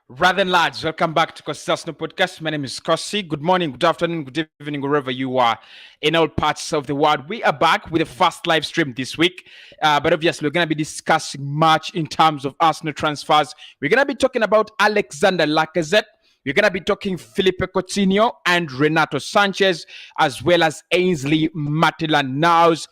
Rather than lads, welcome back to Cossy Podcast. My name is Cossy. Good morning, good afternoon, good evening, wherever you are in all parts of the world. We are back with a fast live stream this week, but obviously we're going to be discussing much in terms of Arsenal transfers. We're going to be talking about Alexander Lacazette. We're going to be talking Philippe Coutinho and Renato Sanches, as well as Ainsley Maitland-Niles.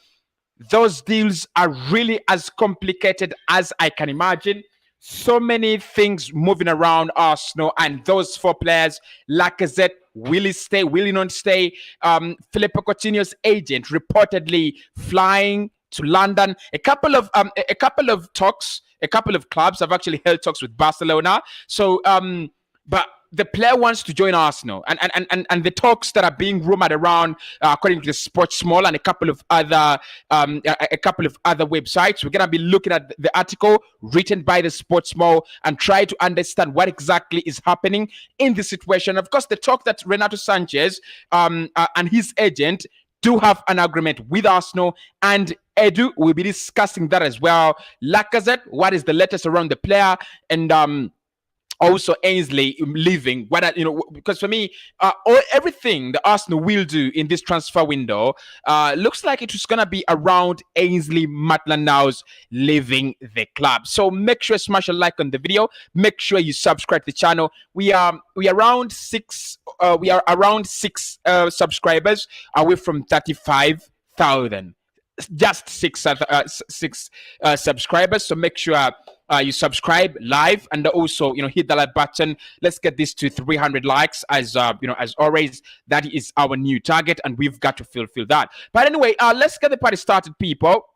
Those deals are really as complicated as I can imagine. So many things moving around Arsenal and those four players. Lacazette, will he stay? Will he not stay? Philippe Coutinho's agent reportedly flying to London. A couple of talks, a couple of clubs have actually held talks with Barcelona. So, but the player wants to join Arsenal, and the talks that are being rumored around, according to the Sports Small and a couple of other websites. We're gonna be looking at the article written by the Sports Small and try to understand what exactly is happening in this situation. Of course, the talk that Renato Sanches and his agent do have an agreement with Arsenal, and Edu will be discussing that as well. Lacazette, what is the latest around the player, and also Ainsley leaving. Because for me, everything the Arsenal will do in this transfer window looks like it was gonna be around Ainsley Maitland-Niles leaving the club. So make sure you smash a like on the video. Make sure you subscribe to the channel. We are around six subscribers away from 35,000. Just six subscribers. So make sure you subscribe live and also hit the like button. Let's get this to 300 likes as always. That is our new target, and we've got to fulfill that. But anyway, let's get the party started, people.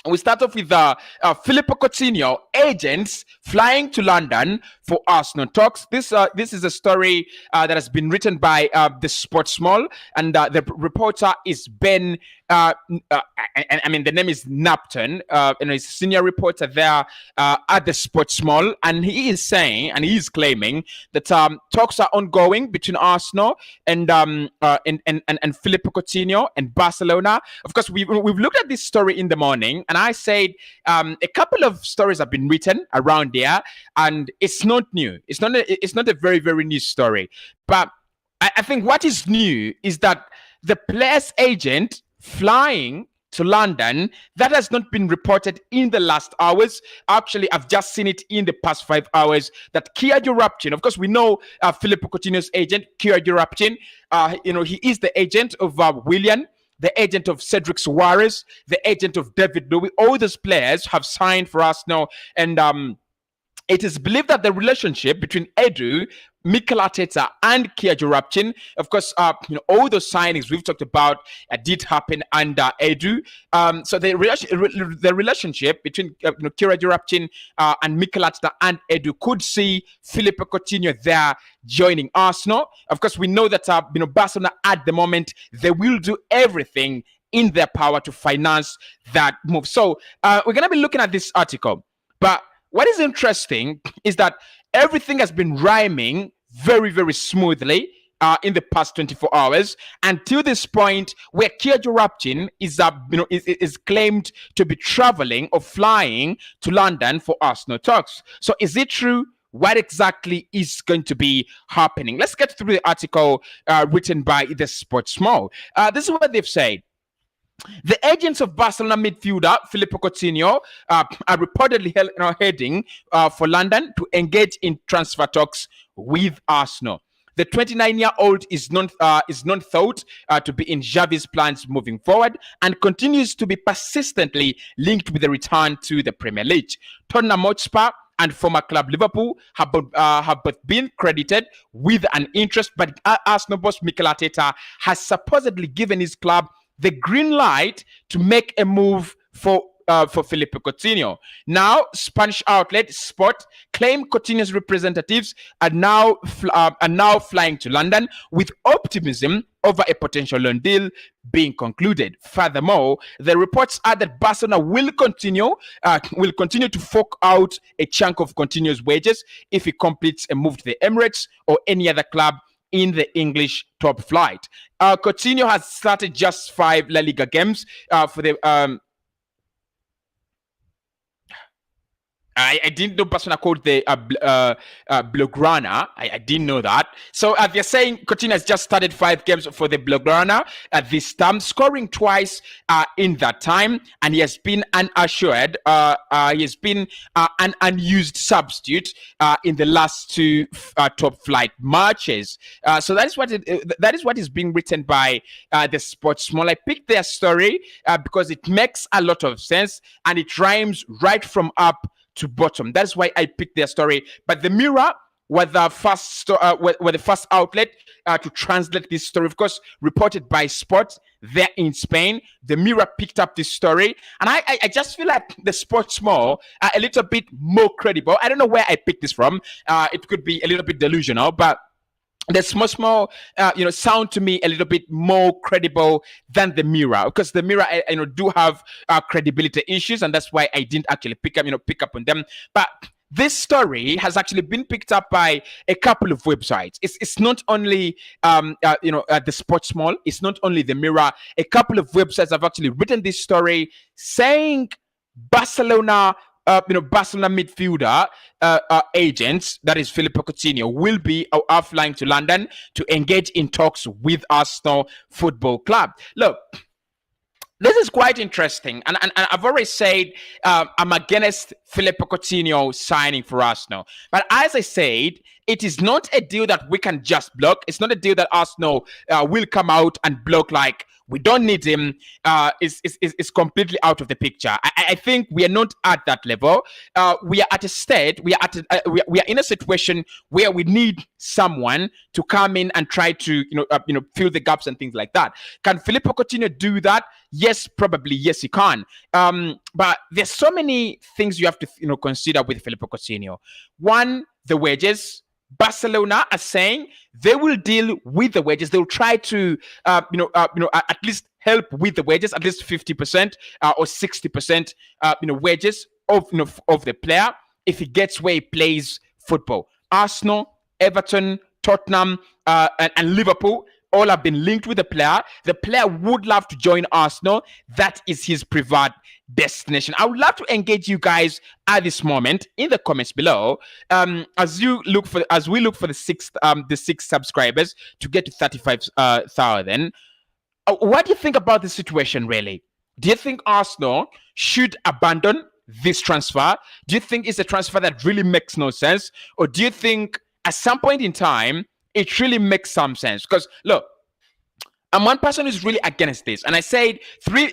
We start off with Philippe Coutinho, agents flying to London for Arsenal talks. This is a story that has been written by the Sports Small, and the reporter is Ben. The name is Napton, and he's a senior reporter there at the Sports Small, and he is saying, and he is claiming that talks are ongoing between Arsenal and Philippe Coutinho and Barcelona. Of course, we've looked at this story in the morning, and I said a couple of stories have been written around there, and it's not new. It's not a very, very new story. But I think what is new is that the player's agent flying to London, that has not been reported in the last hours. Actually, I've just seen it in the past 5 hours that Kia Jurapchin, of course, we know Philippe Coutinho's agent, Kia Jurapchin. He is the agent of Willian, the agent of Cedric Suarez, the agent of David Louis. All those players have signed for us now, and it is believed that the relationship between Edu, Mikel Arteta, and Kia Jurapchin, of course, all those signings we've talked about did happen under Edu. So the relationship between Kia Jurapchin and Mikel Arteta and Edu could see Philippe Coutinho there joining Arsenal. Of course, we know that Barcelona at the moment, they will do everything in their power to finance that move. So we're going to be looking at this article, but what is interesting is that everything has been rhyming very, very smoothly in the past 24 hours until this point where Kia Jurapchin is claimed to be traveling or flying to London for Arsenal talks. So is it true? What exactly is going to be happening? Let's get through the article written by the Sports Small. This is what they've said. The agents of Barcelona midfielder Philippe Coutinho are reportedly heading for London to engage in transfer talks with Arsenal. The 29-year-old is not thought to be in Xavi's plans moving forward and continues to be persistently linked with the return to the Premier League. Tottenham Hotspur and former club Liverpool have both been credited with an interest, but Arsenal boss Mikel Arteta has supposedly given his club the green light to make a move for Philippe Coutinho. Now, Spanish outlet Sport claim Coutinho's representatives are now flying to London with optimism over a potential loan deal being concluded. Furthermore, the reports are that Barcelona will continue to fork out a chunk of Coutinho's wages if he completes a move to the Emirates or any other club in the English top flight. Coutinho has started just 5 La Liga games for the I didn't know Barcelona called the Blaugrana. I didn't know that. So they're saying Coutinho has just started 5 games for the Blaugrana at this time, scoring twice in that time, and he has been unassured. He has been an unused substitute in the last 2 top flight matches. So that is what is being written by the Sports Small. I picked their story because it makes a lot of sense and it rhymes right from up to bottom. That's why I picked their story. But the Mirror were the first outlet to translate this story. Of course, reported by Sport there in Spain. The Mirror picked up this story, and I just feel like the Sports Small are a little bit more credible. I don't know where I picked this from. It could be a little bit delusional, but the small, sound to me a little bit more credible than the Mirror, because the Mirror, do have credibility issues, and that's why I didn't actually pick up on them. But this story has actually been picked up by a couple of websites. It's not only the Sports Small, it's not only the Mirror. A couple of websites have actually written this story saying Barcelona midfielder agents, that is Filippo Coutinho, will be flying to London to engage in talks with Arsenal Football Club. Look, this is quite interesting, and I've already said I'm against Filippo Coutinho signing for Arsenal. But as I said, it is not a deal that we can just block. It's not a deal that Arsenal will come out and block like, we don't need him. Is completely out of the picture. I think we are not at that level. We are at a state. We are in a situation where we need someone to come in and try to fill the gaps and things like that. Can Filippo Coutinho do that? Yes, probably. Yes, he can. But there's so many things you have to consider with Filippo Coutinho. One, the wages. Barcelona are saying they will deal with the wages. They'll try to, at least help with the wages, at least 50% or 60%, wages of the player if he gets where he plays football. Arsenal, Everton, Tottenham, and Liverpool all have been linked with the player. The player would love to join Arsenal. That is his preferred destination. I would love to engage you guys at this moment in the comments below. As we look for the six subscribers to get to 35,000. What do you think about this situation, really? Do you think Arsenal should abandon this transfer? Do you think it's a transfer that really makes no sense? Or do you think at some point in time, it really makes some sense? Because look, I'm one person who's really against this. And I said three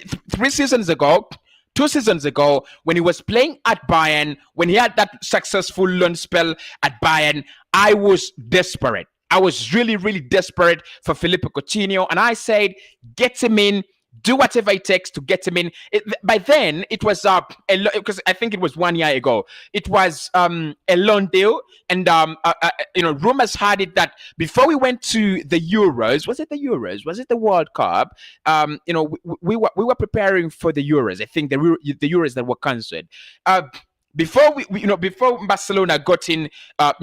seasons ago, 2 seasons ago, when he was playing at Bayern, when he had that successful loan spell at Bayern, I was desperate. I was really, really desperate for Filippo Coutinho. And I said, get him in. Do whatever it takes to get him in. By then, it was because I think it was 1 year ago. It was a loan deal, and rumors had it that before we went to the Euros, was it the Euros? Was it the World Cup? We were preparing for the Euros. I think the Euros that were cancelled. Before before Barcelona got in, a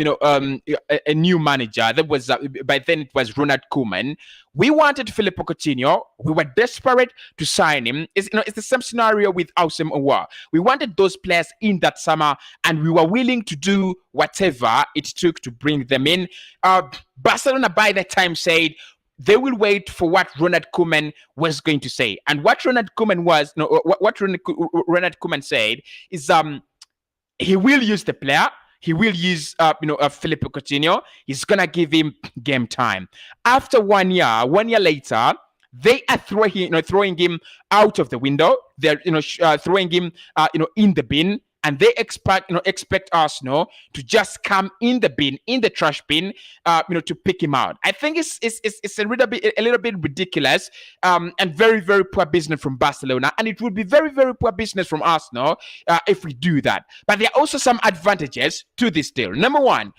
new manager. That was by then it was Ronald Koeman. We wanted Filippo Coutinho. We were desperate to sign him. It's the same scenario with Houssem Aouar. We wanted those players in that summer, and we were willing to do whatever it took to bring them in. Barcelona by that time said they will wait for what Ronald Koeman was going to say, and what Ronald Koeman said is he will use the player. He will use, Filippo Coutinho. He's gonna give him game time. After 1 year, 1 year later, they are throwing him out of the window. They're, throwing him, in the bin, and they expect Arsenal to just come in the bin, in the trash bin, to pick him out. I think it's a little bit ridiculous, and very, very poor business from Barcelona, and it would be very, very poor business from Arsenal if we do that. But there are also some advantages to this deal. Number one,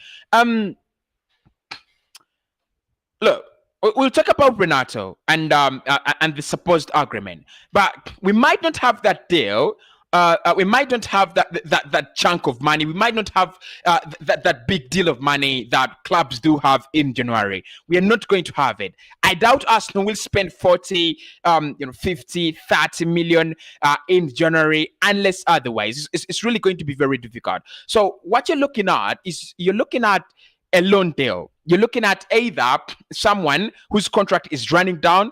look. We'll talk about Renato and the supposed agreement, but we might not have that deal we might not have that chunk of money. We might not have that big deal of money that clubs do have in January. We are not going to have it. I doubt Arsenal will spend 40, 50, 30 million in January unless otherwise. It's really going to be very difficult. So what you're looking at is a loan deal. You're looking at either someone whose contract is running down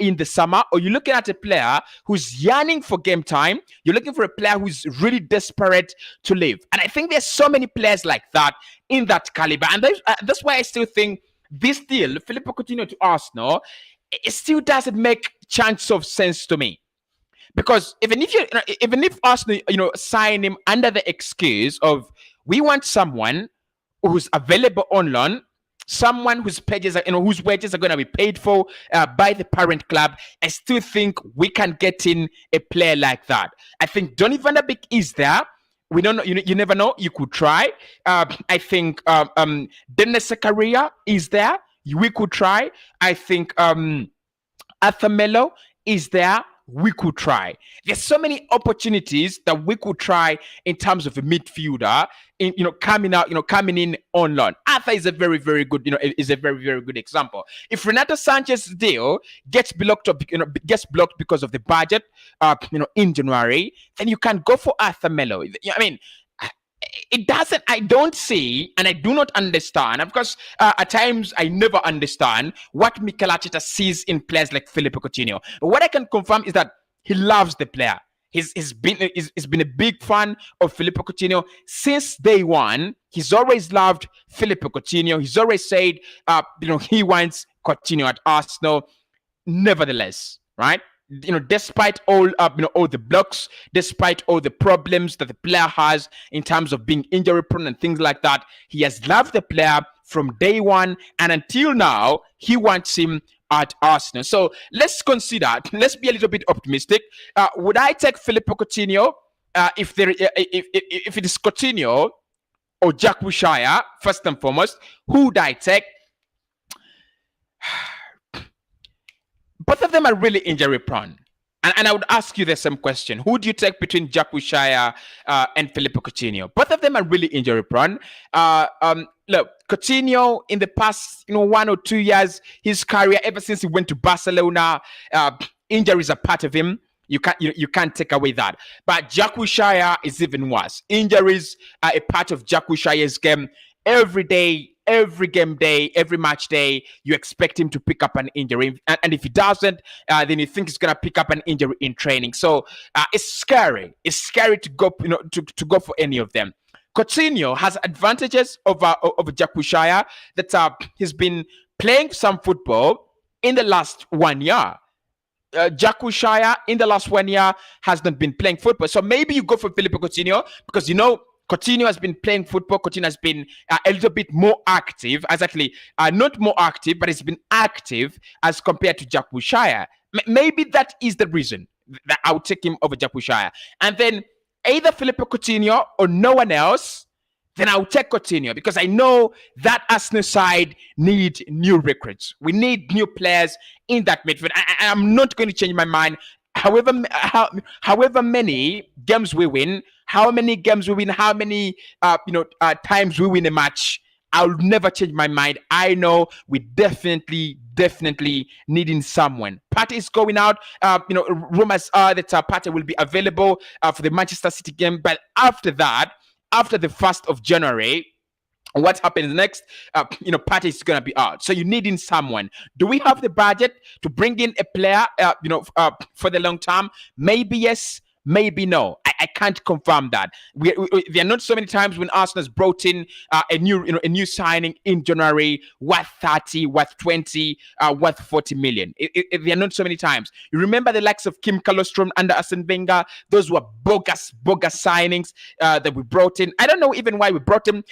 in the summer, or you're looking at a player who's yearning for game time. You're looking for a player who's really desperate to leave. And I think there's so many players like that in that caliber. And that's why I still think this deal, Filippo Coutinho to Arsenal, it still doesn't make chunks of sense to me. Because even if Arsenal, sign him under the excuse of we want someone who's available on loan, someone whose wages are going to be paid for by the parent club, I still think we can get in a player like that. I think Donny van de Beek is there. We don't know. You never know. You could try. I think Dennis Zakaria is there. We could try. I think Arthur Melo is there. We could try. There's so many opportunities that we could try in terms of a midfielder, coming in on loan. Arthur is a very, very good, is a very, very good example. If Renato Sanches' deal gets blocked because of the budget, in January, then you can go for Arthur Melo. I mean, I don't see, and I do not understand. Of course, at times I never understand what Mikel Arteta sees in players like Filippo Coutinho. But what I can confirm is that he loves the player. He's been a big fan of Filippo Coutinho since day one. He's always loved Filippo Coutinho. He's always said, he wants Coutinho at Arsenal. Nevertheless, right? Despite all all the blocks, despite all the problems that the player has in terms of being injury prone and things like that, he has loved the player from day one, and until now, he wants him at Arsenal. So let's be a little bit optimistic. Would I take Filippo Coutinho if it is Coutinho or Jack Wilshere? First and foremost, who would I take? Both of them are really injury prone. And I would ask you the same question. Who do you take between Jack Wilshere and Filippo Coutinho? Both of them are really injury prone. Look, Coutinho in the past 1 or 2 years, his career, ever since he went to Barcelona, injuries are part of him. You can't take away that. But Jack Wilshere is even worse. Injuries are a part of Jack Wilshere's game. Every day, every game day, every match day, you expect him to pick up an injury. And if he doesn't, then you think he's going to pick up an injury in training. So it's scary. It's scary to go, to go for any of them. Coutinho has advantages over Jack Wilshere that he's been playing some football in the last 1 year. Jack Wilshere in the last 1 year has not been playing football. So maybe you go for Filippo Coutinho because Coutinho has been playing football. Coutinho has been a little bit more active, not more active, but he's been active as compared to Jack Wilshere. Maybe that is the reason that I would take him over Jack Wilshere. And then either Filippo Coutinho or no one else, then I'll take Coutinho because I know that Arsenal side need new recruits. We need new players in that midfield. I'm not going to change my mind. However many games we win, how many times we win a match, I'll never change my mind. I know we definitely needing someone. Partey is going out. Rumors are that Partey will be available for the Manchester City game. But after that, after the 1st of January, what happens next? Partey is going to be out. So you needing someone. Do we have the budget to bring in a player, for the long term? Maybe yes, maybe no. I can't confirm that. There are not so many times when Arsenal has brought in a new signing in January worth 30, worth 20, worth 40 million. There are not so many times. You remember the likes of Kim Kalostrom under Arsene Wenger? Those were bogus signings that we brought in. I don't know even why we brought them.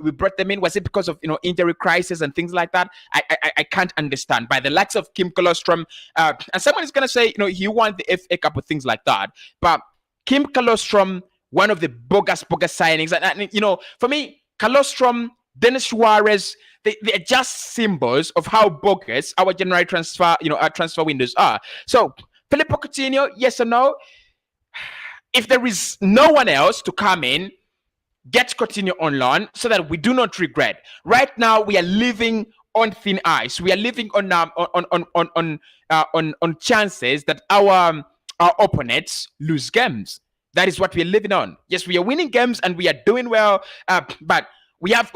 We brought them in. Was it because of injury crisis and things like that? I can't understand. By the likes of Kim Kalostrom, and someone is going to say he won the FA Cup with things like that, but Kim Kalostrom, one of the bogus signings. And for me, Kalostrom, Dennis Suarez, they're just symbols of how bogus our January transfer windows are. So, Filippo Coutinho, yes or no? if there is no one else to come in, get Coutinho on loan so that we do not regret. Right now, we are living on thin ice. We are living on chances that our opponents lose games. That is what we are living on. Yes, we are winning games and we are doing well, but we are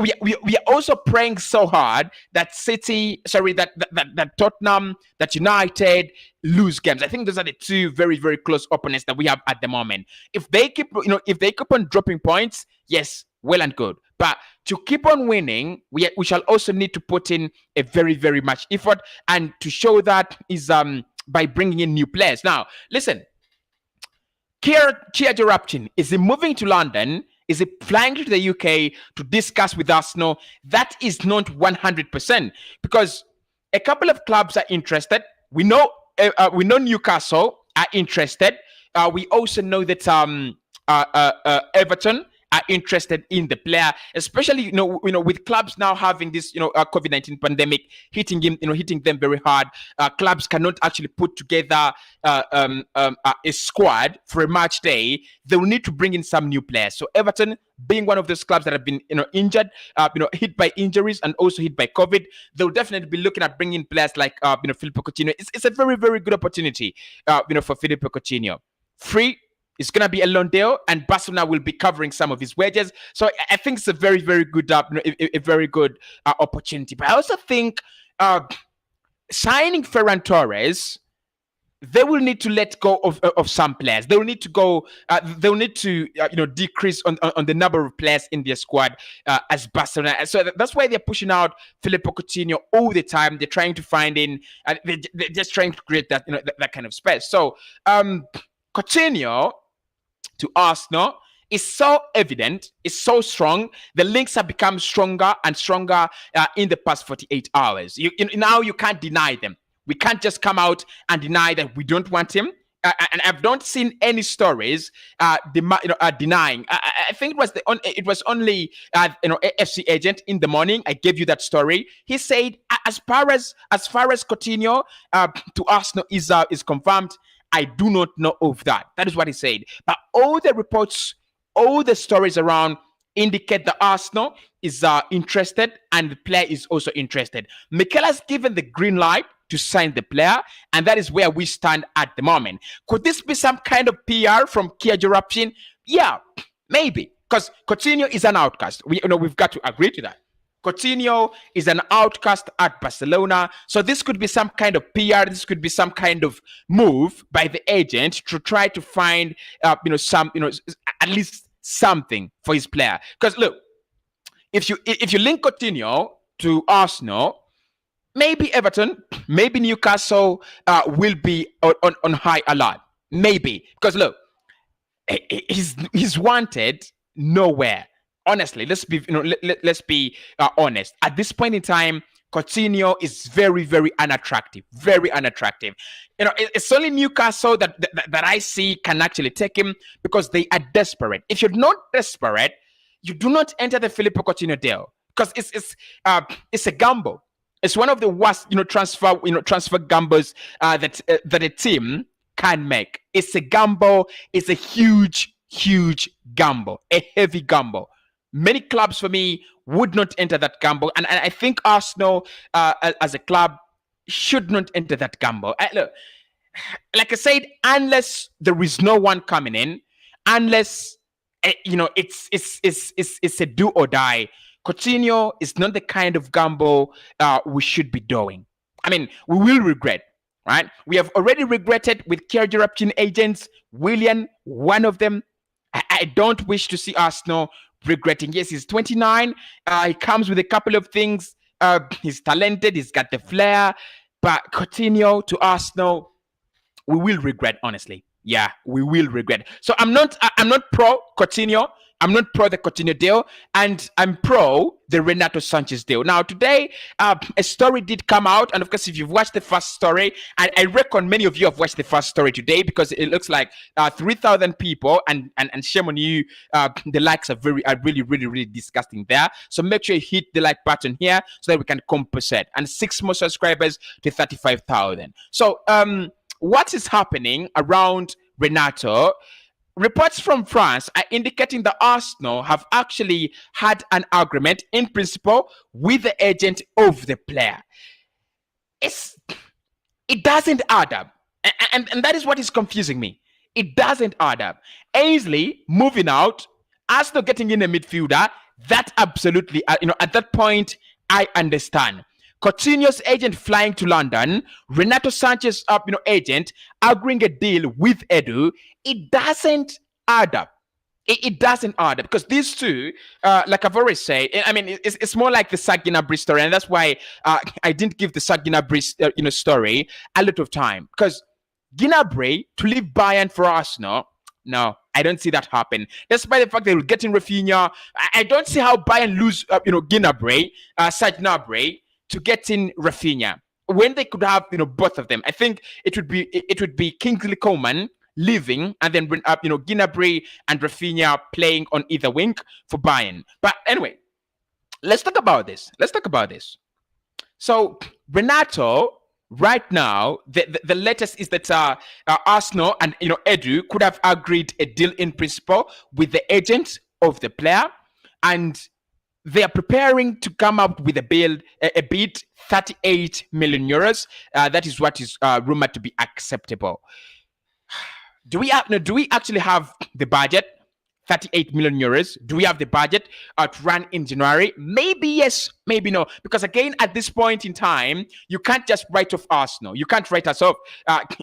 also praying so hard that that Tottenham, that United lose games. I think those are the two very, very close opponents that we have at the moment. If they keep on dropping points, yes, well and good. But to keep on winning, we shall also need to put in a very, very much effort, and to show that is by bringing in new players. Now, listen, Kia Jarapchin, is he moving to London? Is he flying to the UK to discuss with Arsenal? That is not 100%, because a couple of clubs are interested. We know Newcastle are interested. We also know that Everton are interested in the player, especially with clubs now having this COVID-19 pandemic hitting them very hard. Clubs cannot actually put together a squad for a match day. They will need to bring in some new players. So Everton, being one of those clubs that have been injured, hit by injuries and also hit by COVID, they'll definitely be looking at bringing in players like Filippo Coutinho. It's a very, very good opportunity for Filippo Coutinho. Free. It's going to be a loan deal, and Barcelona will be covering some of his wages. So I think it's a very, very good, a very good opportunity. But I also think signing Ferran Torres, they will need to let go of some players. They will need to go. They will need to decrease on the number of players in their squad as Barcelona. So that's why they're pushing out Filippo Coutinho all the time. They're trying to find in. They're just trying to create that that kind of space. So Coutinho to Arsenal is so evident, is so strong. The links have become stronger and stronger in the past 48 hours. Now you can't deny them. We can't just come out and deny that we don't want him. And I've not seen any stories denying. I think it was only AFC agent in the morning. I gave you that story. He said as far as Coutinho to Arsenal is confirmed, I do not know of that. That is what he said. But all the reports, all the stories around indicate that Arsenal is interested, and the player is also interested. Mikel has given the green light to sign the player, and that is where we stand at the moment. Could this be some kind of PR from Kia Jarapchin? Yeah, maybe, because Coutinho is an outcast. We've got to agree to that. Coutinho is an outcast at Barcelona. So this could be some kind of PR. This could be some kind of move by the agent to try to find, at least something for his player. Because look, if you link Coutinho to Arsenal, maybe Everton, maybe Newcastle will be on high alert. Maybe, because look, he's wanted nowhere. Honestly, let's be honest. At this point in time, Coutinho is very, very unattractive. Very unattractive. It's only Newcastle that I see can actually take him, because they are desperate. If you're not desperate, you do not enter the Filippo Coutinho deal, because it's a gamble. It's one of the worst transfer gambles that a team can make. It's a gamble. It's a huge gamble, a heavy gamble. Many clubs, for me, would not enter that gamble. And I think Arsenal, as a club, should not enter that gamble. Look, like I said, unless there is no one coming in, unless, it's a do or die, Coutinho is not the kind of gamble we should be doing. I mean, we will regret, right? We have already regretted with Kia Jarapchin agents. Willian, one of them. I don't wish to see Arsenal regretting. Yes, he's 29. He comes with a couple of things. He's talented. He's got the flair. But Coutinho to Arsenal, we will regret, honestly. Yeah, we will regret. So I'm not pro Coutinho. I'm not pro the Coutinho deal, and I'm pro the Renato Sanches deal. Now, today, a story did come out, and of course, if you've watched the first story, I reckon many of you have watched the first story today, because it looks like 3,000 people, and shame on you, the likes are really, really, really disgusting there. So make sure you hit the like button here so that we can compensate, and 6 more subscribers to 35,000. So, what is happening around Renato? Reports from France are indicating that Arsenal have actually had an agreement in principle with the agent of the player. It doesn't add up. And that is what is confusing me. It doesn't add up. Ainsley moving out, Arsenal getting in a midfielder, that absolutely, at that point, I understand. Coutinho's agent flying to London, Renato Sanches' agent agreeing a deal with Edu, it doesn't add up. It doesn't add up because these two, like I've already said, I mean, it's more like the Serge Gnabry story, and that's why I didn't give the Serge Gnabry story a lot of time, because Gnabry to leave Bayern for Arsenal, no, I don't see that happen. Despite the fact they will get in Rafinha, I don't see how Bayern lose, Gnabry, Serge Gnabry, to get in Rafinha when they could have, both of them. I think it would be Kingsley Coman leaving, and then Gnabry and Rafinha playing on either wing for Bayern. But anyway, let's talk about this. So Renato, right now, the latest is that Arsenal and Edu could have agreed a deal in principle with the agent of the player, and they are preparing to come up with a bid 38 million euros. That is what is rumored to be acceptable. Do we actually have the budget? 38 million euros. Do we have the budget to run in January? Maybe yes, maybe no. Because again, at this point in time, you can't just write off Arsenal. You can't write us off.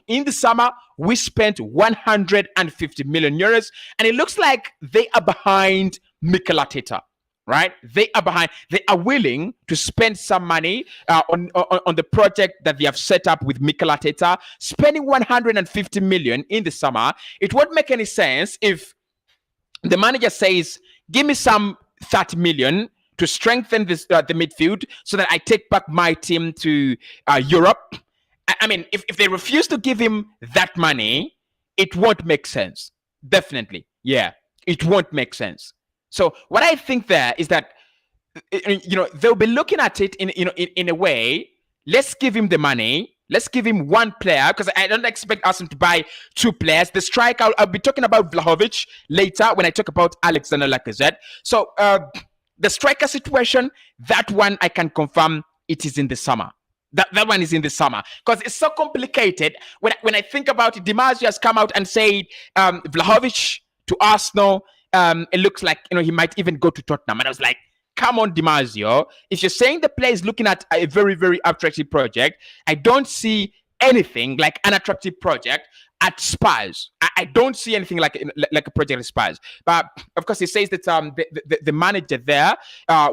In the summer, we spent 150 million euros, and it looks like they are behind Mikel Arteta. Right? They are behind. They are willing to spend some money on the project that they have set up with Mikel Arteta. Spending 150 million in the summer, it won't make any sense if the manager says, "Give me some 30 million to strengthen this the midfield, so that I take back my team to Europe." I mean, if they refuse to give him that money, it won't make sense. Definitely, yeah, it won't make sense. So what I think there is that, they'll be looking at it in a way. Let's give him the money. Let's give him one player, because I don't expect Arsenal to buy two players. The striker, I'll be talking about Vlahovic later when I talk about Alexander Lacazette. So the striker situation, that one I can confirm it is in the summer. That one is in the summer, because it's so complicated. When I think about it, Di Marzio has come out and said Vlahovic to Arsenal. It looks like he might even go to Tottenham, and I was like, come on, Di Marzio. If you're saying the player is looking at a very, very attractive project, I don't see anything like an attractive project at Spurs. I don't see anything like a project at Spurs. But of course, he says that the manager there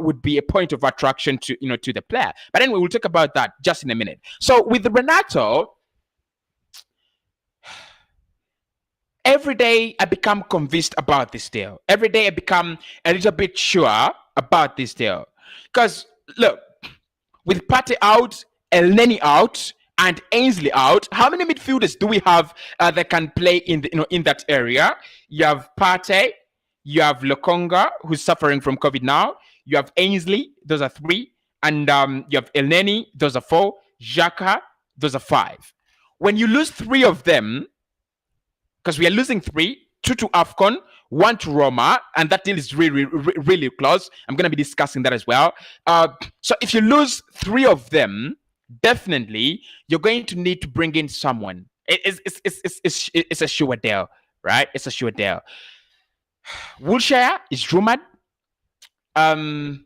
would be a point of attraction to the player. But anyway, we'll talk about that just in a minute. So with Renato, every day I become convinced about this deal. Every day I become a little bit sure about this deal. Because look, with Partey out, Elneny out, and Ainsley out, how many midfielders do we have that can play in that area? You have Partey, you have Lokonga, who's suffering from COVID now. You have Ainsley, those are 3, and you have Elneny, those are 4. Xhaka, those are 5. When you lose 3 of them, because we are losing 3, 2 to AFCON, 1 to Roma, and that deal is really, really close. I'm going to be discussing that as well. So if you lose 3 of them, definitely you're going to need to bring in someone. It's a sure deal, right? It's a sure deal. Wilshere is rumored, and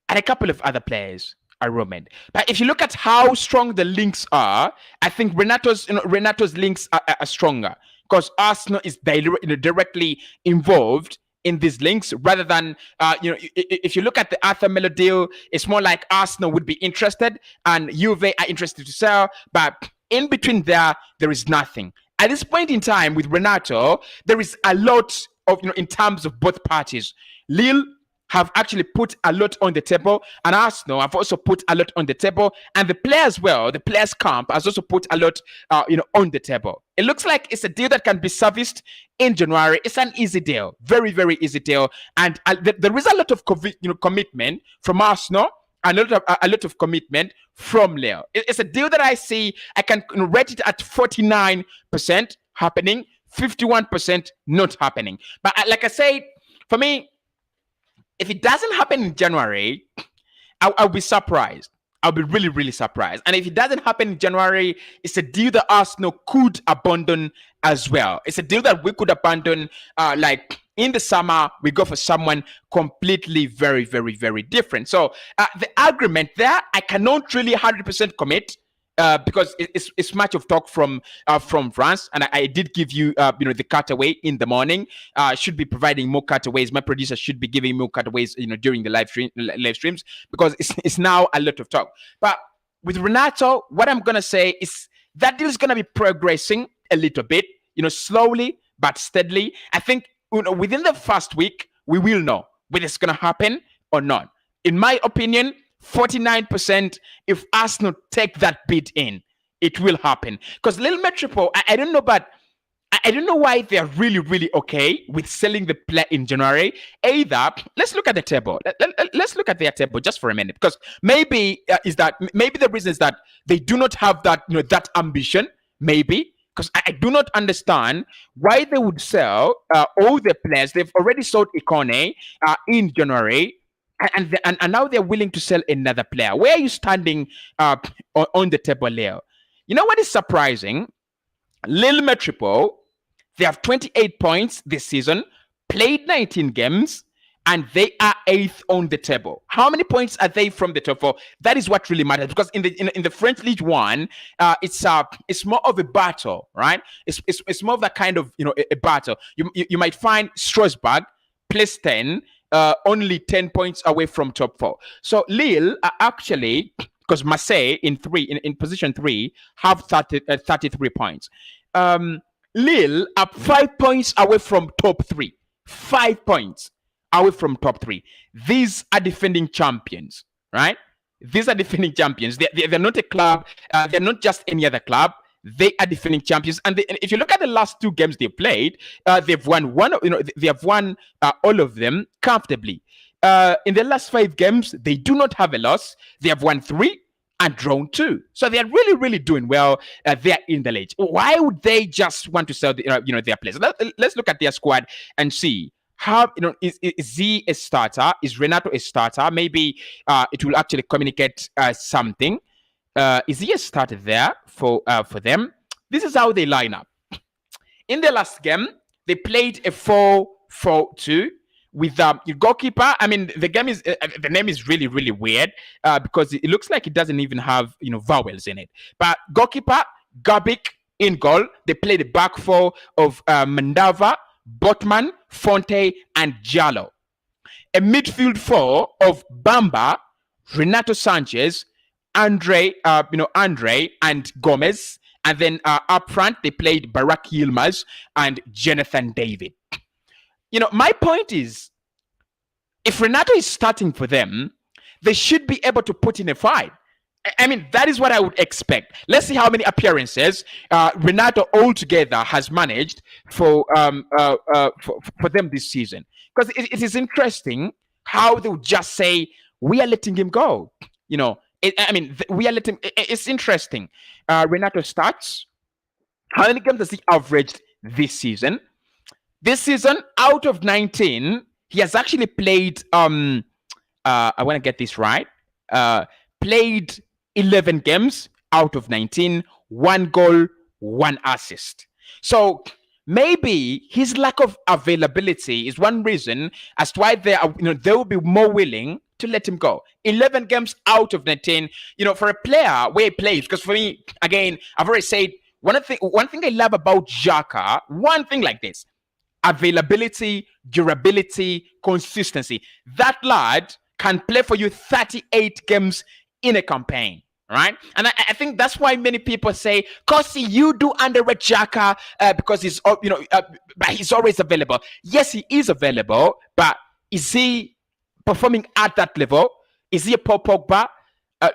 a couple of other players are rumored. But if you look at how strong the links are, I think Renato's links are stronger, because Arsenal is directly involved in these links, rather than if you look at the Arthur Melo deal, it's more like Arsenal would be interested and Juve are interested to sell, but in between there is nothing. At this point in time with Renato, there is a lot of in terms of both parties. Lille have actually put a lot on the table, and Arsenal have also put a lot on the table, and the players camp has also put a lot on the table. It looks like it's a deal that can be serviced in January. It's an easy deal, very, very easy deal, and there is a lot of commitment from Arsenal, and a lot of commitment from Lille. It's a deal that I see. I can rate it at 49% happening, 51% not happening. But like I said, for me, if it doesn't happen in January, I'll be surprised. I'll be really, really surprised. And if it doesn't happen in January, it's a deal that Arsenal could abandon as well. It's a deal that we could abandon, like in the summer, we go for someone completely very, very, very different. So the argument there, I cannot really 100% commit. Because it's much of talk from France, and I did give you the cutaway in the morning. Should be providing more cutaways. My producer should be giving more cutaways during the live streams, because it's now a lot of talk. But with Renato, what I'm gonna say is that deal is gonna be progressing a little bit, slowly but steadily. I think within the first week we will know whether it's gonna happen or not. In my opinion, 49%, if Arsenal take that bid in, it will happen. Because Lille Metropole, I don't know, but I don't know why they're really, really okay with selling the player in January. Either, let's look at the table. Let's look at their table just for a minute. Because maybe the reason is that they do not have that, that ambition, maybe. Because I do not understand why they would sell all the players. They've already sold Ikone in January. And now they're willing to sell another player. Where are you standing on the table, Leo? You know what is surprising? Lille Metropole, they have 28 points this season, played 19 games, and they are 8th on the table. How many points are they from the top 4? That is what really matters, because in the French League 1, it's more of a battle, right? It's more of that kind of a battle. You might find Strasbourg plus 10. Only 10 points away from top 4. So Lille are actually, because Marseille in position 3 have 33 points. Lille are 5 points away from top 3. 5 points away from top 3. These are defending champions, right? These are defending champions. They're not a club. They're not just any other club. They are defending champions, and if you look at the last 2 games they played, they've won one. They have won all of them comfortably. In the last 5 games, they do not have a loss. They have won 3 and drawn 2. So they are really, really doing well. They are in the league. Why would they just want to sell their players? Let's look at their squad and see how is he a starter? Is Renato a starter? Maybe it will actually communicate something. Is he a starter there for them? This is how they line up. In the last game, they played a 4-4-2 with your goalkeeper. I mean, the name is really, really weird because it looks like it doesn't even have vowels in it. But goalkeeper Gabik in goal. They played a back 4 of Mandava, Botman, Fonte, and Jallo. A midfield 4 of Bamba, Renato Sanches, Andre and Gomez, and then up front they played Barak Yilmaz and Jonathan David. My point is, if Renato is starting for them, they should be able to put in a fight. I mean, that is what I would expect. Let's see how many appearances Renato altogether has managed for them this season, because it is interesting how they would just say we are letting him go. We are letting. It's interesting. Renato starts. How many games has he averaged this season? This season, out of 19, he has actually played. I want to get this right. Played 11 games out of 19. 1 goal, 1 assist. So maybe his lack of availability is one reason as to why they will be more willing to let him go. 11 games out of 19, for a player where he plays. Because for me, again, I've already said one thing I love about Xhaka, one thing like this: availability, durability, consistency. That lad can play for you 38 games in a campaign, right? And I think that's why many people say, Cossy, you do underrate Xhaka because he's but he's always available. Yes, he is available, but is he performing at that level? Is he a Paul Pogba?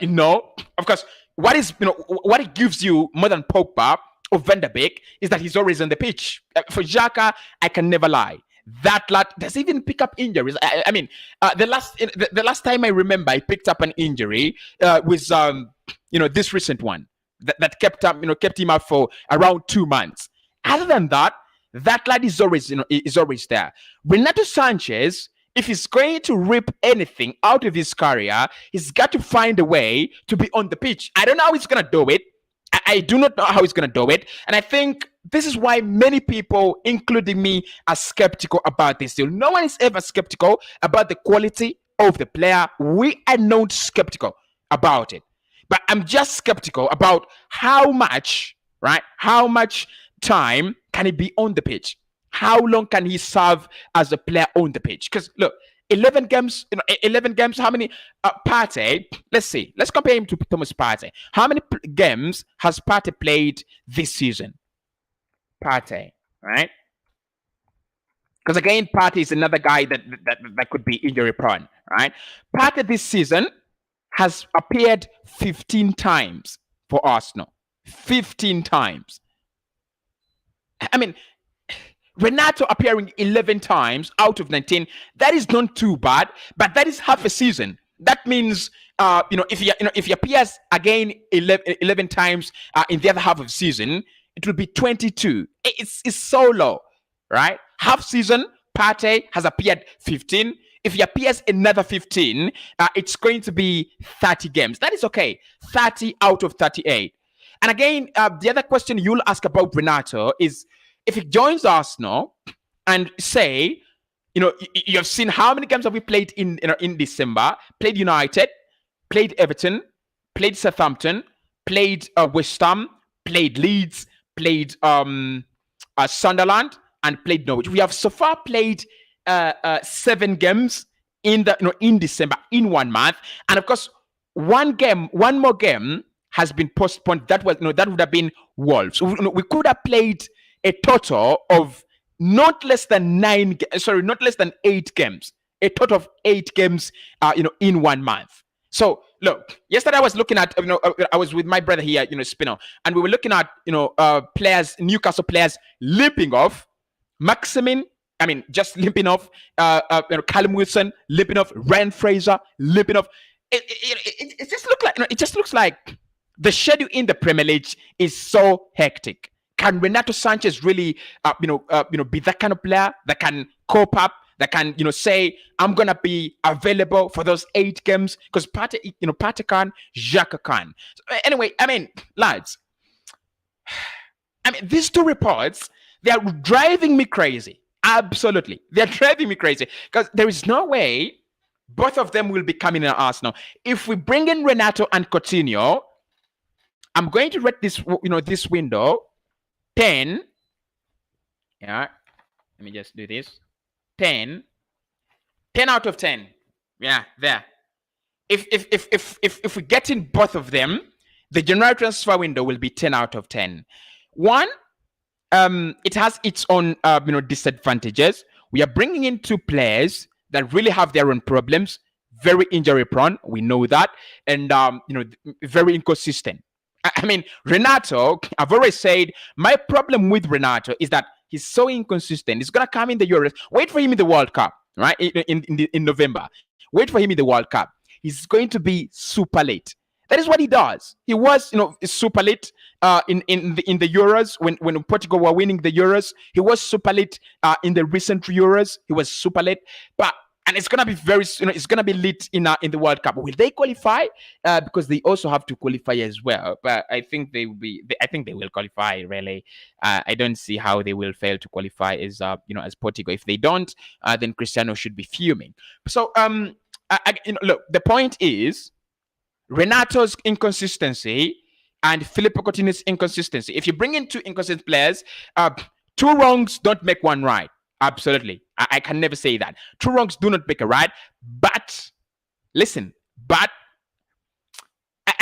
No. Of course, what it gives you more than Pogba or Van de Beek is that he's always on the pitch. For Xhaka, I can never lie. That lad does even pick up injuries. I mean, the last time I remember I picked up an injury was this recent one that kept him out for around 2 months. Other than that, That lad is always, is always there. Renato Sanches, if he's going to reap anything out of his career, he's got to find a way to be on the pitch. I don't know how he's gonna do it. I do not know how he's gonna do it, and I think this is why many people, including me, are skeptical about this deal. No one is ever skeptical about the quality of the player. We are not skeptical about it, but I'm just skeptical about how much, right? How much time can he be on the pitch? How long can he serve as a player on the pitch? Because look, 11 games, 11 games. How many? Partey. Let's see. Let's compare him to Thomas Partey. How many games has Partey played this season? Partey, right? Because again, Partey is another guy that could be injury prone, right? Partey this season has appeared 15 times for Arsenal. 15 times. I mean, Renato appearing 11 times out of 19, that is not too bad, but that is half a season. That means, if he appears again 11 times in the other half of the season, it will be 22. It's so low, right? Half season, Partey has appeared 15. If he appears another 15, it's going to be 30 games. That is okay. 30 out of 38. And again, the other question you'll ask about Renato is, if he joins Arsenal and say, you have seen how many games have we played in December? Played United, played Everton, played Southampton, played West Ham, played Leeds, played Sunderland, and played Norwich. We have so far played 7 games in December in 1 month, and of course, one more game has been postponed. That would have been Wolves. We could have played a total of not less than 8 games. A total of 8 games, in 1 month. So look, yesterday I was looking at, I was with my brother here, Spino, and we were looking at, players, Newcastle players limping off. Maximin, just limping off. Callum Wilson limping off. Ryan Fraser limping off. It just looks like the schedule in the Premier League is so hectic. Can Renato Sanches really, be that kind of player that can cope up, that can, say, I'm gonna be available for those 8 games? Because Partey can, Xhaka can. So anyway, lads, these 2 reports, they are driving me crazy. Absolutely, they are driving me crazy because there is no way both of them will be coming in Arsenal. If we bring in Renato and Coutinho, I'm going to rate this, this window 10. Yeah, let me just do this. 10 out of 10. Yeah, there. If we get in both of them, the January transfer window will be 10 out of 10. One, it has its own disadvantages. We are bringing in 2 players that really have their own problems, very injury prone. We know that, and very inconsistent. Renato, I've always said, my problem with Renato is that he's so inconsistent. He's going to come in the Euros. Wait for him in the World Cup, right? In November. Wait for him in the World Cup. He's going to be super late. That is what he does. He was, super late in the Euros when Portugal were winning the Euros. He was super late in the recent Euros. He was super late. And it's gonna be it's gonna be lit in the World Cup. Will they qualify? Because they also have to qualify as well. But I think they will be. I think they will qualify. Really, I don't see how they will fail to qualify as as Portugal. If they don't, then Cristiano should be fuming. So look, the point is Renato's inconsistency and Filippo Coutinho's inconsistency. If you bring in 2 inconsistent players, 2 wrongs don't make 1 right. Absolutely. I can never say that. 2 wrongs do not make a right. But listen, I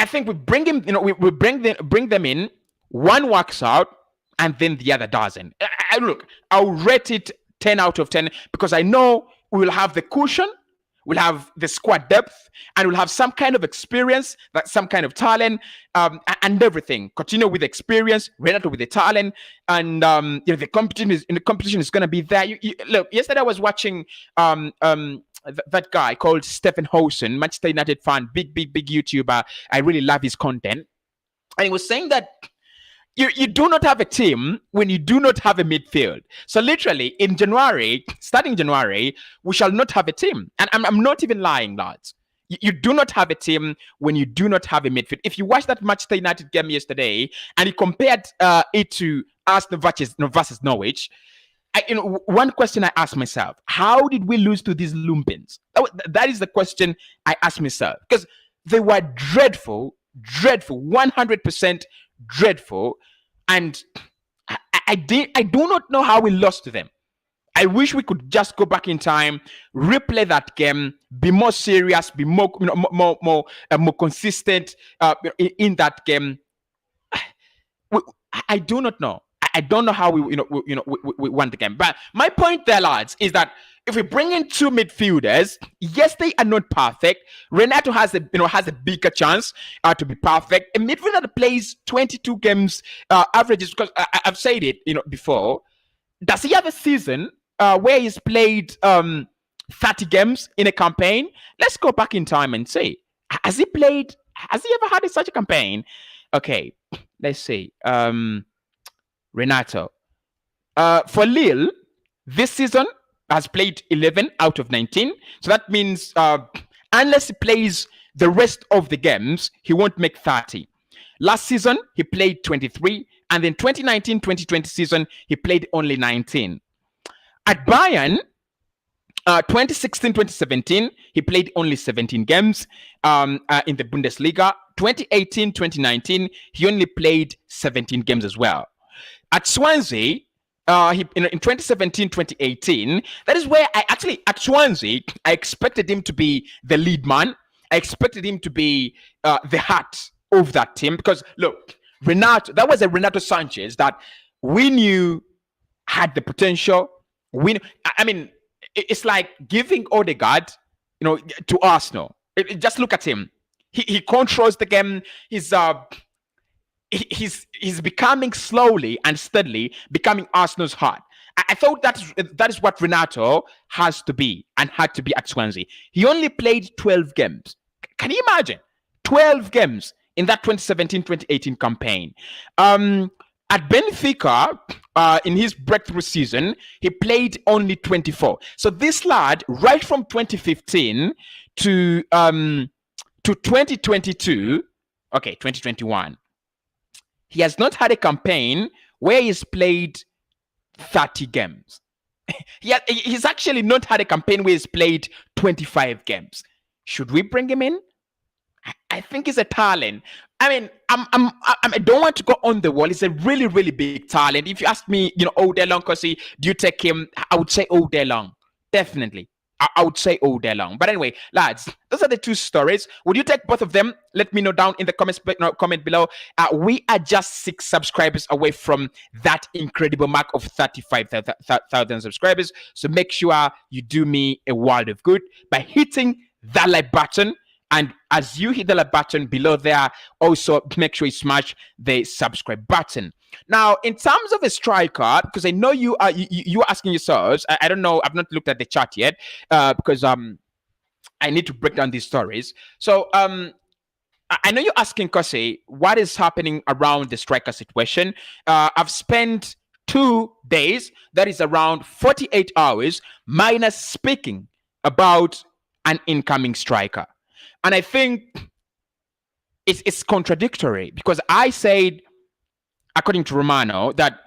think we bring him, we bring them in, 1 works out, and then the other doesn't. Look, I'll rate it 10 out of 10 because I know we will have the cushion, we'll have the squad depth, and we'll have some kind of experience, some kind of talent, and everything. Coutinho with experience, Renato with the talent, and the competition is going to be there. Look, yesterday I was watching that guy called Stephen Howson, Manchester United fan, big YouTuber. I really love his content, and he was saying that You do not have a team when you do not have a midfield. So literally in January, starting January, we shall not have a team. And I'm not even lying, lads. You do not have a team when you do not have a midfield. If you watched that Manchester United game yesterday and you compared it to Arsenal versus Norwich, one question I asked myself: how did we lose to these lumpins? That is the question I asked myself, because they were dreadful, 100% dreadful, and I do not know how we lost to them. I wish we could just go back in time, replay that game, be more serious, be more consistent in that game. I do not know. I don't know how we won the game. But my point there, lads, is that if we bring in two midfielders, yes, they are not perfect. Renato has a bigger chance to be perfect. A midfielder that plays 22 games averages, because I've said it before. Does he have a season where he's played 30 games in a campaign? Let's go back in time and see. Has he ever had such a campaign? Okay, let's see. Renato. For Lille, this season has played 11 out of 19. So that means unless he plays the rest of the games, he won't make 30. Last season, he played 23. And then 2019-2020 season, he played only 19. At Bayern, 2016-2017, he played only 17 games in the Bundesliga. 2018-2019, he only played 17 games as well. At Swansea, in 2017-2018, that is where at Swansea, I expected him to be the lead man. I expected him to be the heart of that team, because look, that was a Renato Sanches that we knew had the potential. It's like giving Odegaard, to Arsenal. Just look at him. He controls the game. He's becoming slowly and steadily becoming Arsenal's heart. I thought that is what Renato has to be and had to be at Swansea. He only played 12 games. Can you imagine? 12 games in that 2017-2018 campaign. At Benfica, in his breakthrough season, he played only 24. So this lad, right from 2015 to 2022, 2021, he has not had a campaign where he's played 30 games. He's actually not had a campaign where he's played 25 games. Should we bring him in? I think he's a talent. I don't want to go on the wall. He's a really, really big talent. If you ask me, all day long, Cossy, do you take him? I would say all day long. Definitely. I would say all day long. But anyway, lads, those are the two stories. Would you take both of them? Let me know down in the comment below. We are just 6 subscribers away from that incredible mark of 35,000 subscribers. So make sure you do me a world of good by hitting that like button. And as you hit the like button below there, also make sure you smash the subscribe button. Now, in terms of a striker, because I know you are asking yourselves, I don't know, I've not looked at the chat yet, because I need to break down these stories. So I know you're asking, Cossy, what is happening around the striker situation. I've spent 2 days, that is around 48 hours, minus speaking about an incoming striker. And I think it's contradictory, because I said, according to Romano, that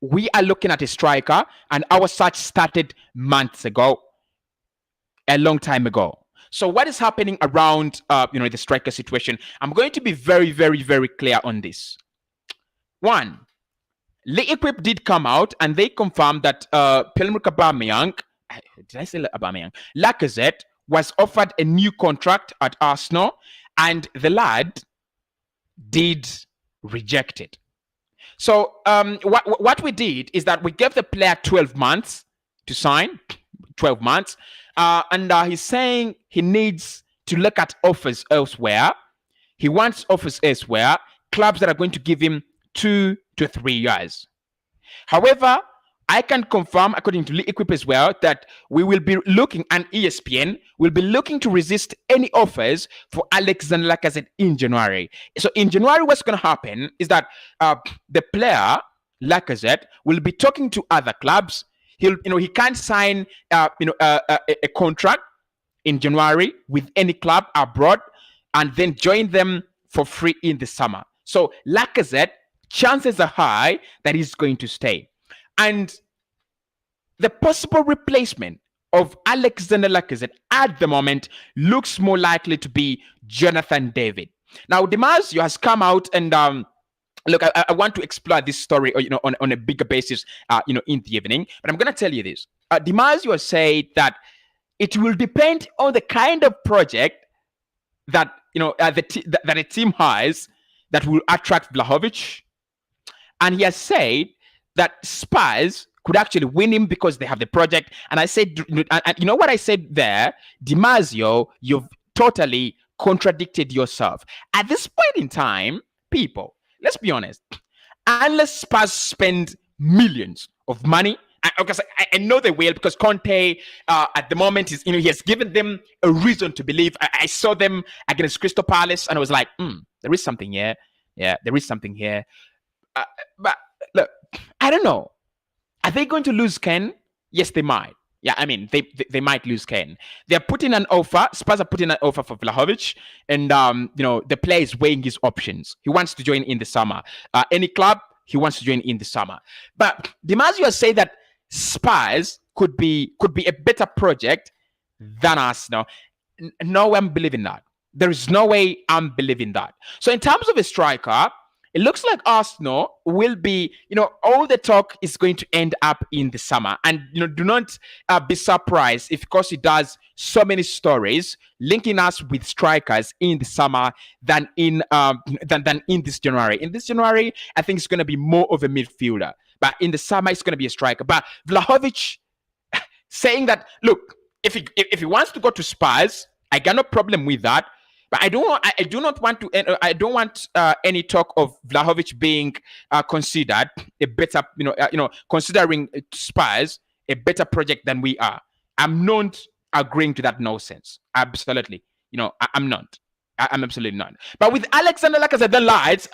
we are looking at a striker, and our search started months ago, a long time ago. So what is happening around the striker situation? I'm going to be very, very, very clear on this. One, L'Equipe did come out and they confirmed that Pierre-Emerick Aubameyang, did I say Aubameyang? Lacazette was offered a new contract at Arsenal, and the lad did reject it. So what we did is that we gave the player 12 months to sign, 12 months, and he's saying he needs to look at offers elsewhere. He wants offers elsewhere, clubs that are going to give him 2 to 3 years. However, I can confirm, according to Lee Equip as well, that we will be looking, and ESPN will be looking to resist any offers for Alexander Lacazette in January. So in January, what's going to happen is that the player Lacazette will be talking to other clubs. He can't sign, a contract in January with any club abroad and then join them for free in the summer. So Lacazette, chances are high that he's going to stay. And the possible replacement of Alexander Lacazette at the moment looks more likely to be Jonathan David. Now, Dimarzio has come out and look, I want to explore this story, on a bigger basis, in the evening. But I'm going to tell you this: Dimarzio said that it will depend on the kind of project that that a team has that will attract Vlahovic, and he has said that Spurs could actually win him because they have the project. And I said, and you know what I said there, Dimarzio, you've totally contradicted yourself. At this point in time, people, let's be honest, unless Spurs spend millions of money, because I know they will, because Conte at the moment is, he has given them a reason to believe. I saw them against Crystal Palace and I was like, there is something here. Yeah, there is something here. But look, I don't know. Are they going to lose Ken? Yes, they might. Yeah, I mean, they might lose Ken. They're putting an offer. Spurs are putting an offer for Vlahovic, and the player is weighing his options. He wants to join in the summer. Any club, he wants to join in the summer. But Dimarzio has said that Spurs could be a better project than Arsenal. No, I'm believing that. There is no way I'm believing that. So in terms of a striker, it looks like Arsenal will be, all the talk is going to end up in the summer. And, do not be surprised if Cossy does so many stories linking us with strikers in the summer than in this January. In this January, I think it's going to be more of a midfielder. But in the summer, it's going to be a striker. But Vlahovic saying that, look, if he wants to go to Spurs, I got no problem with that. But I don't want any talk of Vlahovic being considered a better, considering Spurs a better project than we are. I'm not agreeing to that nonsense. Absolutely, I'm not. I'm absolutely not. But with Alexander Lacazette, the lights,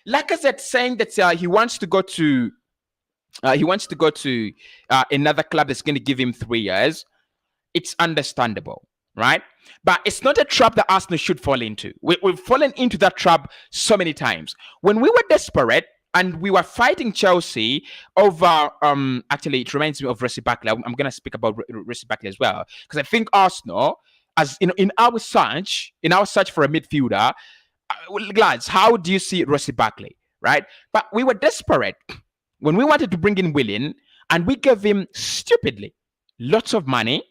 Lacazette saying that he wants to go to another club that's going to give him 3 years. It's understandable, right? But it's not a trap that Arsenal should fall into. We've fallen into that trap so many times. When we were desperate and we were fighting Chelsea over, actually, it reminds me of Rusty Barkley. I'm going to speak about Rusty Barkley as well, because I think Arsenal, as in our search for a midfielder, lads, how do you see Rusty Barkley, right? But we were desperate when we wanted to bring in Willian, and we gave him stupidly lots of money,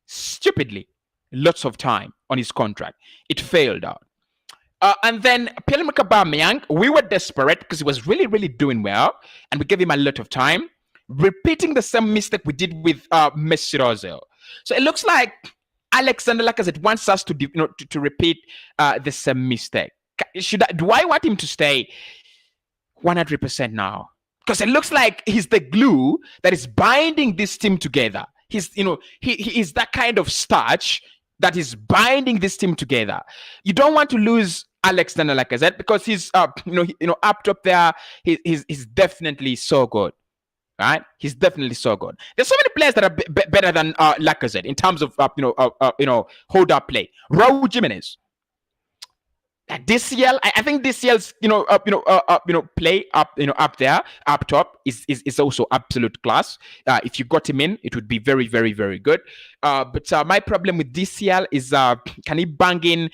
stupidly lots of time on his contract. It failed out. And then Pierre-Emerick Aubameyang, we were desperate because he was really, really doing well, and we gave him a lot of time, repeating the same mistake we did with Mesut Ozil. So it looks like Alexander Lacazette wants us to repeat the same mistake. Do I want him to stay 100% now? Because it looks like he's the glue that is binding this team together. He's he is that kind of starch that is binding this team together. You don't want to lose Alexander Lacazette because he's up top there. He's definitely so good, right? He's definitely so good. There's so many players that are better than Lacazette in terms of hold up play. Raul Jimenez. DCL, I think DCL's play up there up top is also absolute class. If you got him in, it would be very, very, very good. But my problem with DCL is can he bang in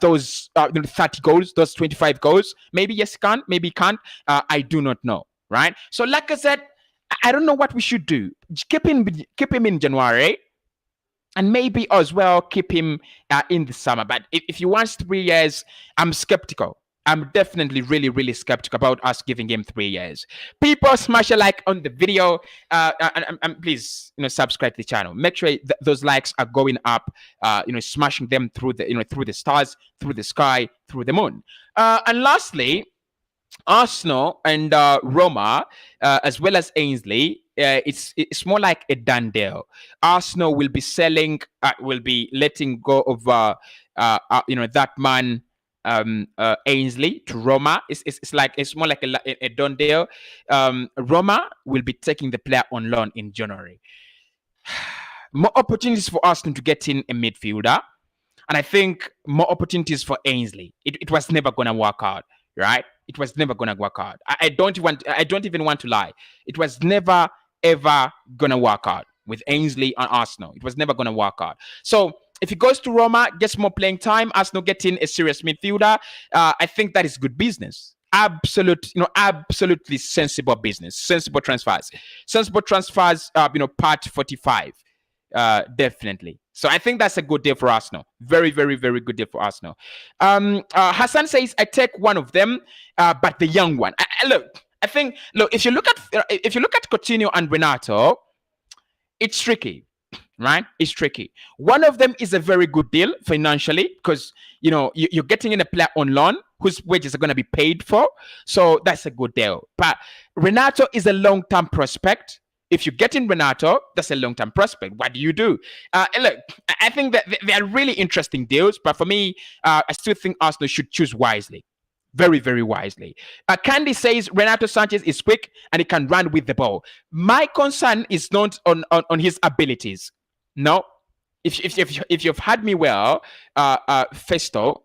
those 30 goals, those 25 goals? Maybe yes, he can. Maybe he can't. I do not know. Right. So Lacazette, I don't know what we should do. Keep him in January. And maybe as well keep him in the summer. But if he wants 3 years, I'm skeptical. I'm definitely really, really skeptical about us giving him 3 years. People, smash a like on the video, and please, subscribe to the channel. Make sure those likes are going up. Smashing them through the stars, through the sky, through the moon. And lastly, Arsenal and Roma, as well as Ainsley, it's more like a done deal. Arsenal will be selling, will be letting go of that man Ainsley to Roma. It's like it's more like a done deal. Roma will be taking the player on loan in January. More opportunities for Arsenal to get in a midfielder, and I think more opportunities for Ainsley. It was never gonna work out, right? It was never gonna work out. I don't even want to lie. It was never ever gonna work out with Ainsley and Arsenal. It was never gonna work out. So if he goes to Roma, gets more playing time, Arsenal getting a serious midfielder, I think that is good business. Absolutely sensible business, sensible transfers, part 45, definitely. So I think that's a good deal for Arsenal. Very, very, very good deal for Arsenal. Hassan says, I take one of them, but the young one. Look, if you look at Coutinho and Renato, it's tricky. Right? It's tricky. One of them is a very good deal financially because, you're getting in a player on loan whose wages are going to be paid for. So that's a good deal. But Renato is a long-term prospect. If you get in Renato, that's a long-term prospect. What do you do? Look, I think that they are really interesting deals. But for me, I still think Arsenal should choose wisely. Very, very wisely. Candy says Renato Sanches is quick and he can run with the ball. My concern is not on his abilities. No, if you've had me well, Festo,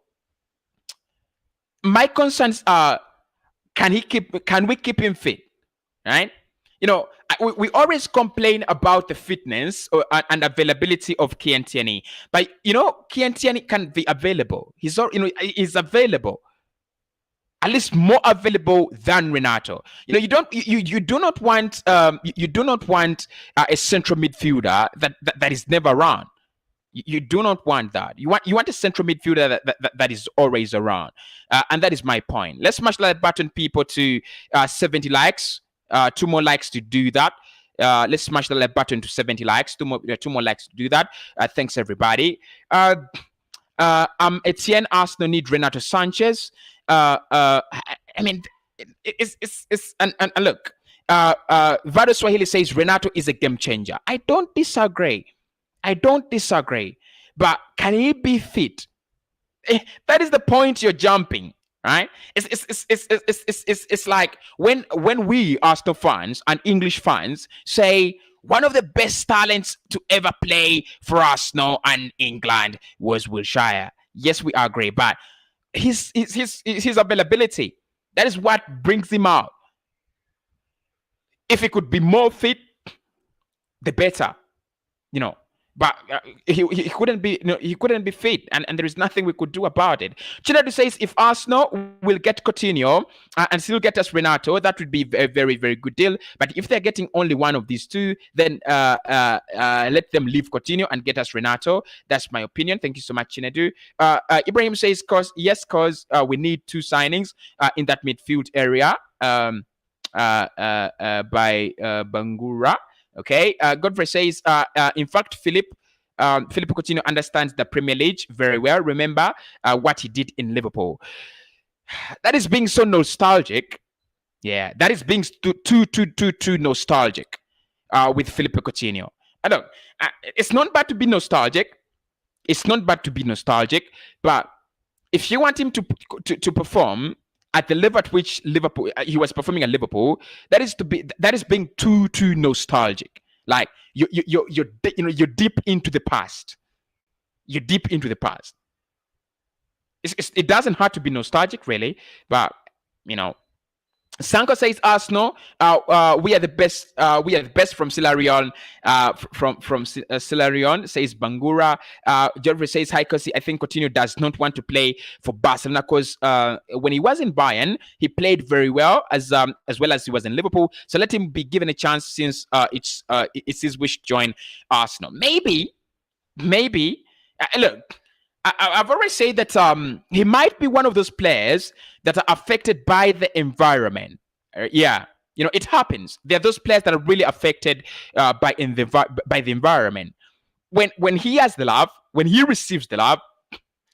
my concerns are can we keep him fit, right? We always complain about the fitness and availability of Kientiani, but Kientiani can be available. He's available. At least more available than Renato. You do not want a central midfielder that is never around. You do not want that. You want a central midfielder that is always around, and that is my point. Let's smash that button, people, to 70 likes. 2 more likes to do that. Let's smash the like button to 70 likes. 2 more likes to do that. Thanks everybody. Etienne, Arsenal need Renato Sanches. I mean, it's and look, Vado Swahili says Renato is a game changer. I don't disagree, but can he be fit? That is the point you're jumping, right? It's like when we Arsenal fans and English fans say one of the best talents to ever play for Arsenal and England was Wilshere. Yes, we agree, but his availability, that is what brings him out. If he could be more fit, the better, but he couldn't be fit, and there is nothing we could do about it. Chinadu says if Arsenal will get Coutinho and still get us Renato, that would be a very, very good deal. But if they're getting only one of these two, then let them leave Coutinho and get us Renato. That's my opinion. Thank you so much, Chinadu. Ibrahim says cause we need 2 signings in that midfield area by Bangura. Okay, Godfrey says, in fact, Philippe Coutinho understands the Premier League very well. Remember what he did in Liverpool. That is being so nostalgic. Yeah, that is being too nostalgic with Philippe Coutinho. It's not bad to be nostalgic. But if you want him to perform at the level at which Liverpool he was performing at Liverpool, that is being too nostalgic. Like you're deep into the past. You're deep into the past. It doesn't have to be nostalgic, really, but Sanko says Arsenal, we are the best. We are the best from Silarion. From Silarion, says Bangura. Geoffrey says hi, Cossy. I think Coutinho does not want to play for Barcelona because when he was in Bayern, he played very well as well as he was in Liverpool. So let him be given a chance since it's his wish to join Arsenal. Maybe. Look. I've already said that he might be one of those players that are affected by the environment. It happens. There are those players that are really affected by the environment. When he has the love, when he receives the love,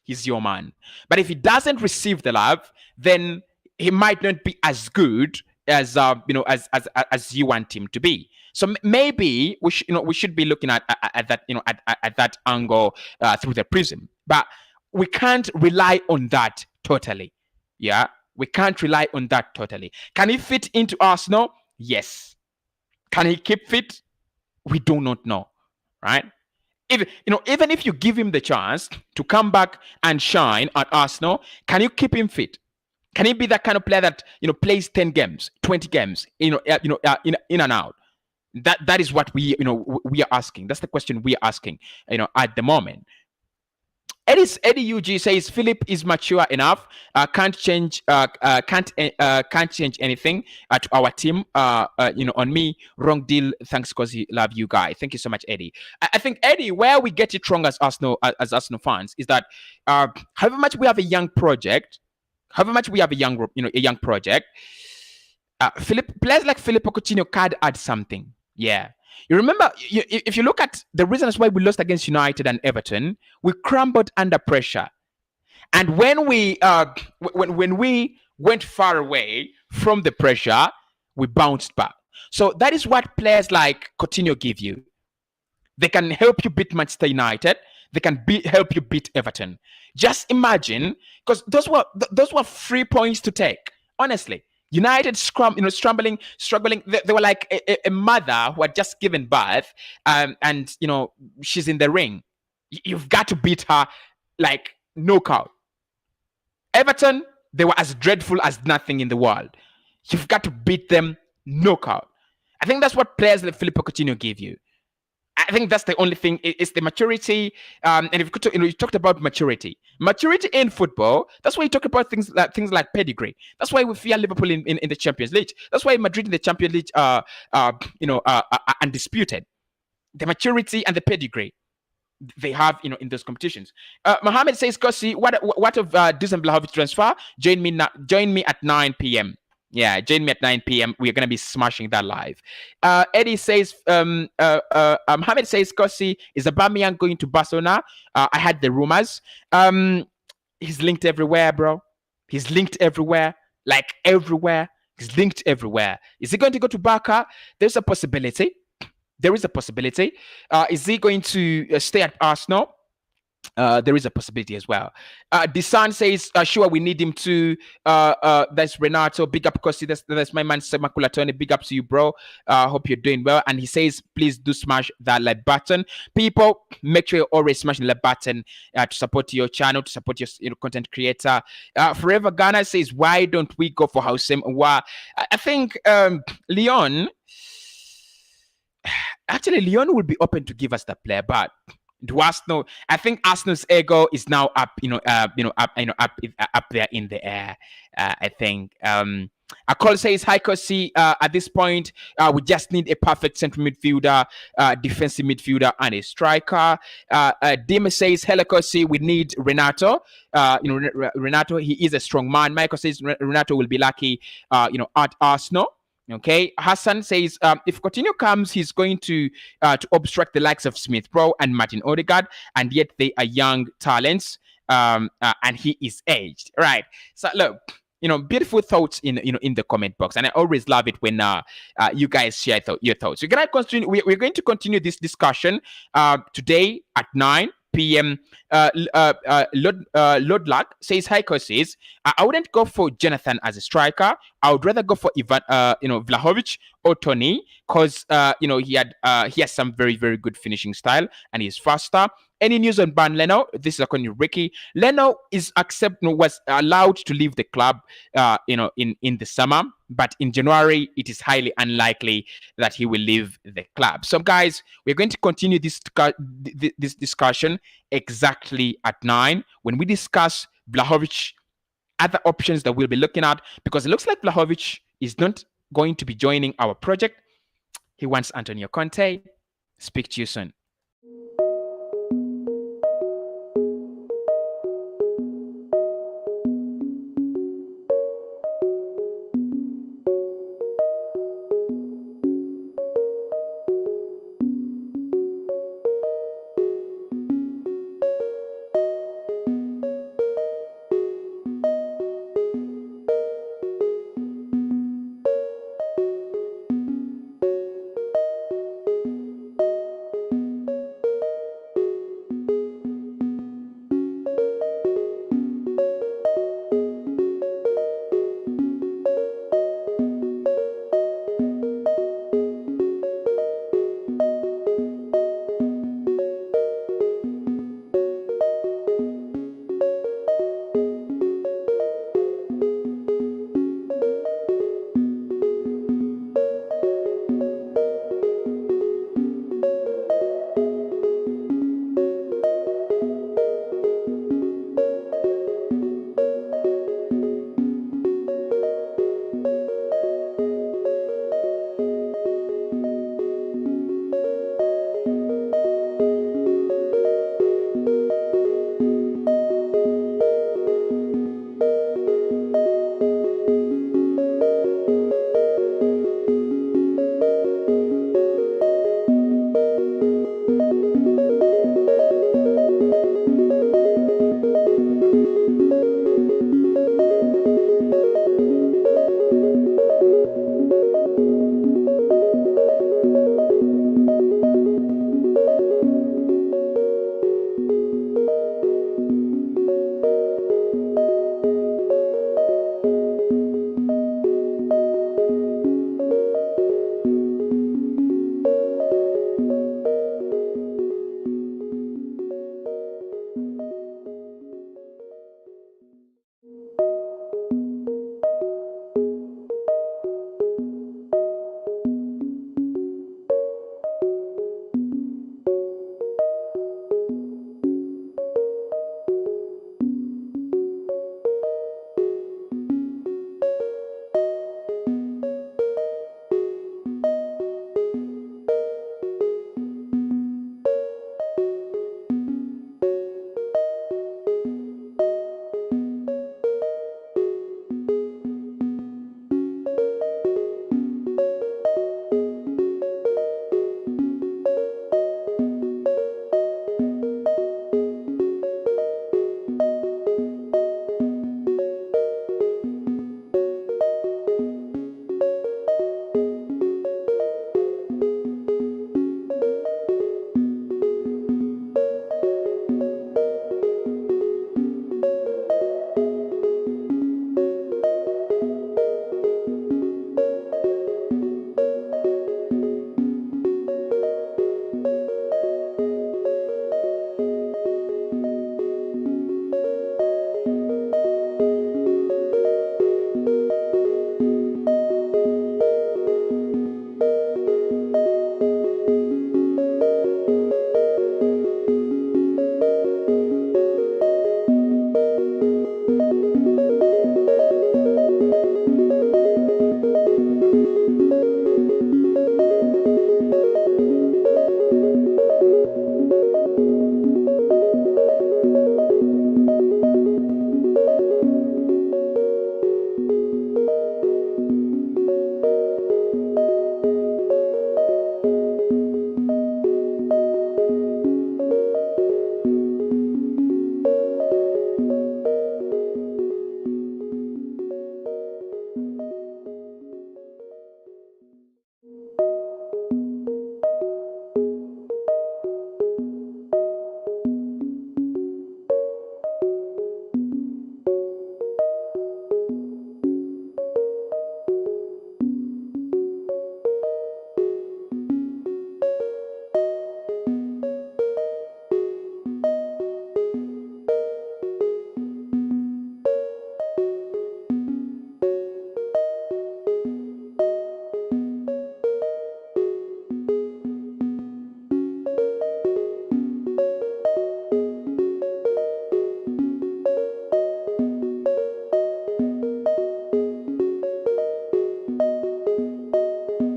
he's your man. But if he doesn't receive the love, then he might not be as good as as you want him to be. So maybe we should be looking at that at that angle through the prism. But we can't rely on that totally. Yeah, we can't rely on that totally. Can he fit into Arsenal? Yes. Can he keep fit? We do not know, right? Even if you give him the chance to come back and shine at Arsenal, can you keep him fit? Can he be that kind of player that plays 10 games, 20 games, in and out? That is what we are asking. That's the question we are asking, at the moment. Eddie UG says Philip is mature enough. Can't change anything to our team. On me, wrong deal. Thanks, Cossy. Love you, guy. Thank you so much, Eddie. I think Eddie, where we get it wrong as Arsenal fans is that however much we have a young project, a young project, players like Philip Coutinho can't add something. Yeah. You remember, if you look at the reasons why we lost against United and Everton, we crumbled under pressure. And when we went far away from the pressure, we bounced back. So that is what players like Coutinho give you. They can help you beat Manchester United. They can help you beat Everton. Just imagine, because those were 3 points to take, honestly. United struggling. They were like a mother who had just given birth, and she's in the ring. You've got to beat her like knockout. Everton, they were as dreadful as nothing in the world. You've got to beat them knockout. I think that's what players like Filippo Coutinho give you. I think that's the only thing. It's the maturity. And if you talked about maturity in football, that's why you talk about things like pedigree. That's why we fear Liverpool in the Champions League. That's why Madrid in the Champions League are undisputed. The maturity and the pedigree they have, in those competitions. Mohammed says, Cossy, what of Dusan Vlahovic transfer? Join me at 9 p.m. Yeah, join me at 9 p.m. We're going to be smashing that live. Eddie says, Mohammed says, Cossy, is Aubameyang going to Barcelona? I had the rumors. He's linked everywhere, bro. He's linked everywhere. Like everywhere. He's linked everywhere. Is he going to go to Barca? There's a possibility. There is a possibility. Is he going to stay at Arsenal? There is a possibility as well. Desan says, sure, we need him to. That's Renato. Big up, Cossy. That's my man, Semakulatone. Big up to you, bro. Hope you're doing well. And he says, please do smash that like button. People, make sure you're always smashing the like button to support your channel, to support your content creator. Forever Ghana says, why don't we go for Housem? I think Leon will be open to give us the player, but do Arsenal? I think Arsenal's ego is now up there in the air. I think. Akol says, hi, Cossy. At this point, we just need a perfect central midfielder, defensive midfielder, and a striker. Dim says, hello, Cossy. We need Renato. Renato, he is a strong man. Michael says, Renato will be lucky, at Arsenal. Okay, Hassan says, if Coutinho comes, he's going to obstruct the likes of Smith Rowe and Martin Odegaard, and yet they are young talents, and he is aged. Right. So look, beautiful thoughts in the comment box, and I always love it when you guys share your thoughts. We're going to continue this discussion today at 9 p.m. Lodlak says, hi, Cossy. I wouldn't go for Jonathan as a striker. I would rather go for Ivan, Vlahovic or Tony, because he has some very, very good finishing style and he's faster. Any news on Ban Leno? This is according to Ricky. Leno was allowed to leave the club, in the summer, but in January it is highly unlikely that he will leave the club. So, guys, we're going to continue this discussion exactly at 9 when we discuss Vlahovic, other options that we'll be looking at, because it looks like Vlahovic is not going to be joining our project. He wants Antonio Conte. Speak to you soon.